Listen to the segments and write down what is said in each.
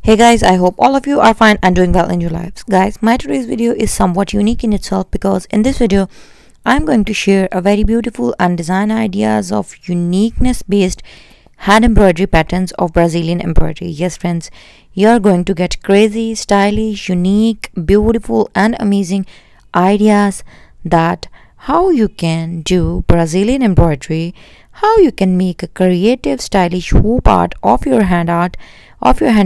Hey guys, I hope all of you are fine and doing well in your lives. Guys, my today's video is somewhat unique in itself because in this video, I'm going to share a very beautiful and design ideas of uniqueness based hand embroidery patterns of Brazilian embroidery. Yes friends, you're going to get crazy, stylish, unique, beautiful and amazing ideas that how you can do Brazilian embroidery, how you can make a creative, stylish hoop art of your hand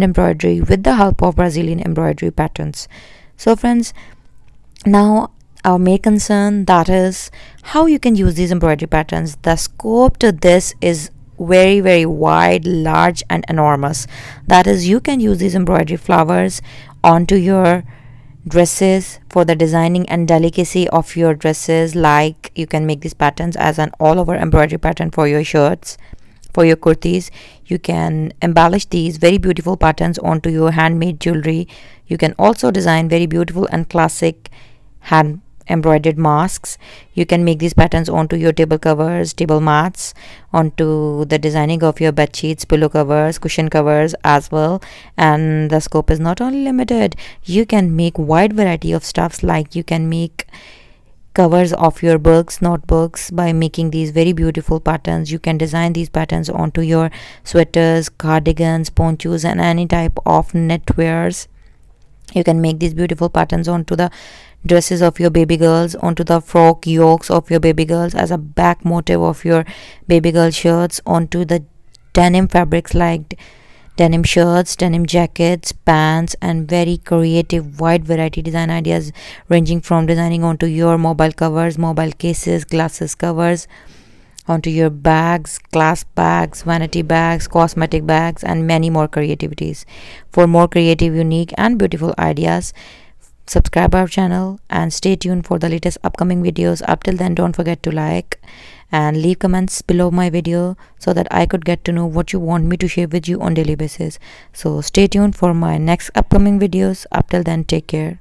embroidery with the help of Brazilian embroidery patterns. So friends, now our main concern, that is how you can use these embroidery patterns. The scope to this is very wide, large and enormous. That is, you can use these embroidery flowers onto your dresses for the designing and delicacy of your dresses. Like you can make these patterns as an all over embroidery pattern for your shirts, for your kurtis. You can embellish these very beautiful patterns onto your handmade jewelry. You can also design very beautiful and classic hand embroidered masks. You can make these patterns onto your table covers, table mats, onto the designing of your bed sheets, pillow covers, cushion covers as well. And the scope is not only limited, you can make wide variety of stuffs. Like you can make covers of your books, notebooks by making these very beautiful patterns. You can design these patterns onto your sweaters, cardigans, ponchos and any type of knitwears. You can make these beautiful patterns onto the dresses of your baby girls, onto the frock yokes of your baby girls as a back motif of your baby girl shirts, onto the denim fabrics like denim shirts, denim jackets, pants, and very creative wide variety design ideas ranging from designing onto your mobile covers, mobile cases, glasses covers, onto your bags, clasp bags, vanity bags, cosmetic bags, and many more creativities. For more creative, unique and beautiful ideas, subscribe our channel and stay tuned for the latest upcoming videos. Up till then, don't forget to like and leave comments below my video so that I could get to know what you want me to share with you on daily basis. So stay tuned for my next upcoming videos. Up till then, take care.